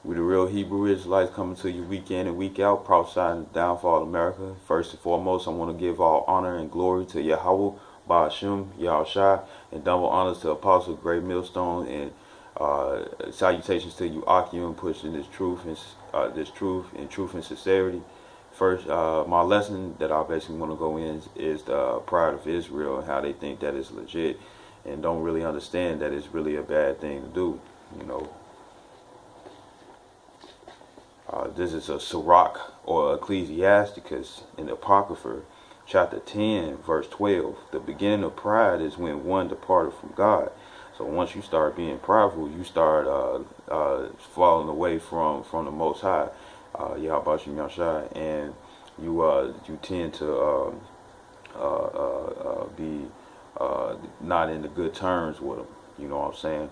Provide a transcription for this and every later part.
We the real Hebrew Israelites coming to you week in and week out, prophesying the downfall of America. First and foremost, I want to give all honor and glory to Yahweh, Ba'ashim, Yahushua, and double honors to Apostle Great Millstone, and salutations to you, Akim, pushing this truth and sincerity. First, my lesson that I basically want to go in is the pride of Israel and how they think that is legit and don't really understand that it's really a bad thing to do. You know, this is a Sirach or Ecclesiasticus in the Apocrypha, chapter 10, verse 12. The beginning of pride is when one departed from God. So once you start being prideful, you start falling away from the Most High, Yahbashim Yahshai, and you tend to be not in the good terms with him. You know what I'm saying?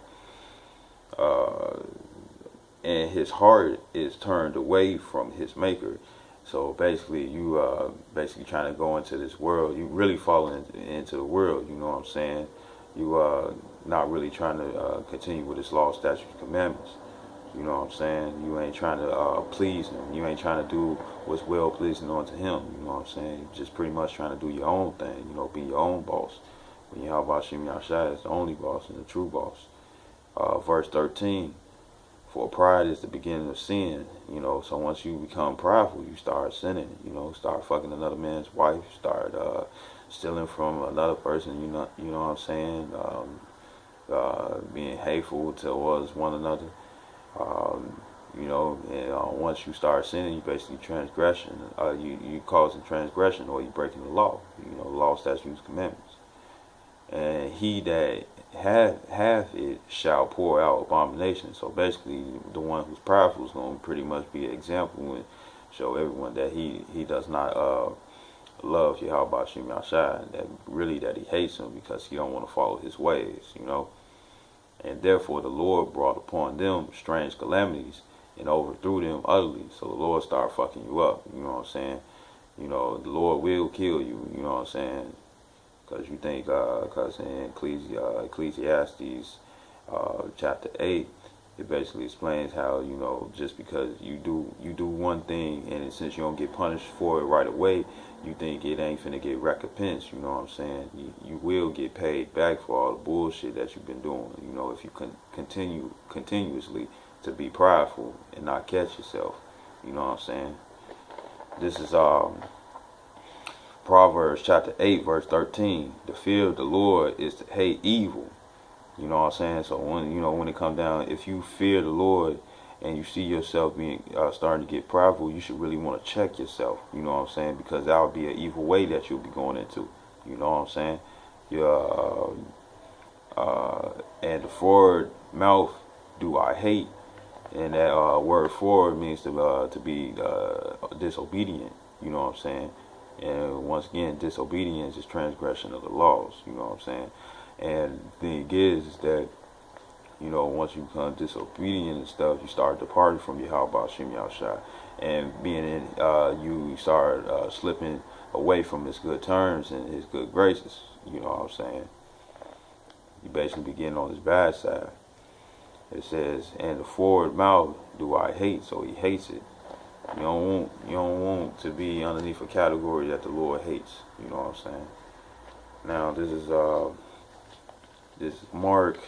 And his heart is turned away from his maker. So basically, you basically trying to go into this world. You really falling into the world. You know what I'm saying? You not really trying to continue with his law, statutes, commandments. You know what I'm saying? You ain't trying to please him. You ain't trying to do what's well pleasing unto him. You know what I'm saying? You're just pretty much trying to do your own thing. You know, be your own boss. When Yahweh Shem Yahshai is the only boss and the true boss. Verse 13. For pride is the beginning of sin, you know. So once you become prideful, you start sinning, you know. Start fucking another man's wife, start stealing from another person, you know what I'm saying. Being hateful towards one another, you know. And once you start sinning, you basically transgression. You causing transgression, or you breaking the law, you know, law, statutes, commandments. And he that have it shall pour out abomination. So basically, the one who's prideful is going to pretty much be an example and show everyone that he does not love Yahweh Shem Yahshai, that he hates him because he don't want to follow his ways, you know. And therefore the Lord brought upon them strange calamities and overthrew them utterly. So the Lord started fucking you up, you know what I'm saying. You know, the Lord will kill you, you know what I'm saying. Because you think, because in Ecclesiastes chapter 8, it basically explains how, you know, just because you do one thing, and since you don't get punished for it right away, you think it ain't finna get recompense, you know what I'm saying? You will get paid back for all the bullshit that you've been doing, you know, if you continuously to be prideful and not catch yourself, you know what I'm saying? This is Proverbs chapter 8, verse 13. The fear of the Lord is to hate evil. You know what I'm saying? So when it comes down, if you fear the Lord and you see yourself being starting to get prideful, you should really want to check yourself. You know what I'm saying? Because that would be an evil way that you'll be going into. You know what I'm saying? And the forward mouth do I hate, and that word forward means to be disobedient. You know what I'm saying? And once again, disobedience is transgression of the laws, you know what I'm saying? And the thing is that, you know, once you become disobedient and stuff, you start departing from Yahweh Shem Yahushua. And you start slipping away from his good terms and his good graces, you know what I'm saying? You basically be getting on his bad side. It says, and the forward mouth do I hate, so he hates it. You don't want to be underneath a category that the Lord hates. You know what I'm saying? Now this is Mark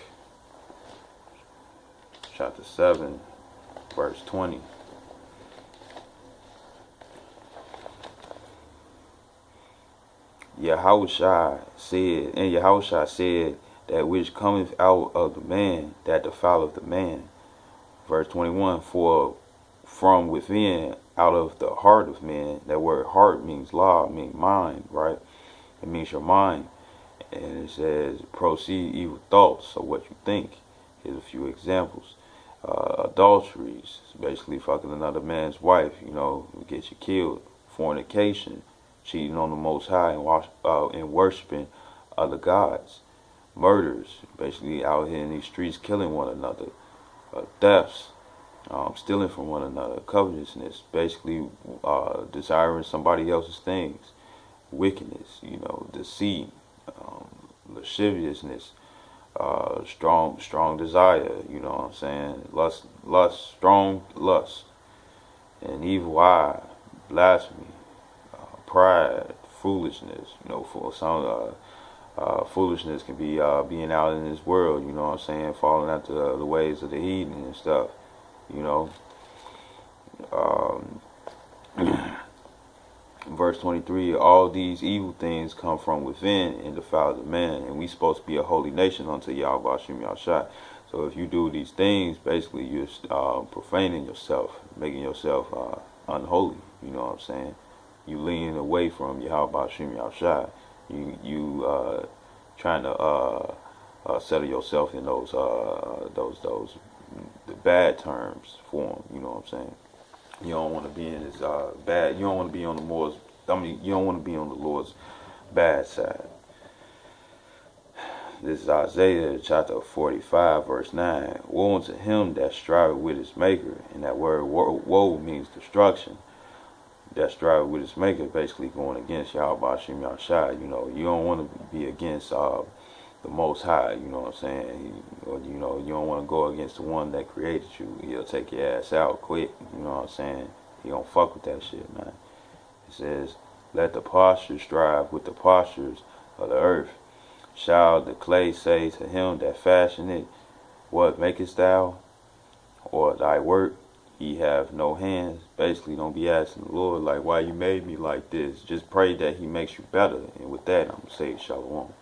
chapter 7, verse 20. Yahushua said, that which cometh out of the man, that defileth the man. Verse 21, for from within, out of the heart of man. That word heart means law, means mind, right? It means your mind. And it says, proceed evil thoughts, so what you think. Here's a few examples. Adulteries, basically fucking another man's wife, you know, get you killed. Fornication, cheating on the Most High and worshiping other gods. Murders, basically out here in these streets killing one another. Thefts, stealing from one another. Covetousness, basically desiring somebody else's things. Wickedness, you know, deceit, lasciviousness, strong desire, you know what I'm saying? Strong lust, and evil eye, blasphemy, pride, foolishness. You know, for some, foolishness can be being out in this world, you know what I'm saying? Falling after the ways of the heathen and stuff, you know. Um, Verse 23, all these evil things come from within and defile the man. And we supposed to be a holy nation unto Yahweh Hashem Yahshai. So if you do these things, basically you're profaning yourself, making yourself unholy. You know what I'm saying? You leaning away from Yahweh Hashem Yahshai. You trying to settle yourself in those the bad terms for them. You know what I'm saying? You don't want to be in his bad. You don't want to be on the Lord's. You don't want to be on the Lord's bad side. This is Isaiah chapter 45, verse 9. Woe unto him that striveth with his maker, and that word woe means destruction. That striveth with his maker, basically going against Yahweh Hashem Yahshai. You know, you don't want to be against the Most High. You know what I'm saying? You know, you don't want to go against the one that created you. He'll take your ass out quick. You know what I'm saying? He don't fuck with that shit, man. It says, let the postures strive with the postures of the earth. Shall the clay say to him that fashioned it, what makest thou? Or thy work, he have no hands. Basically, don't be asking the Lord, like, why you made me like this. Just pray that he makes you better. And with that, I'm going to say shalom.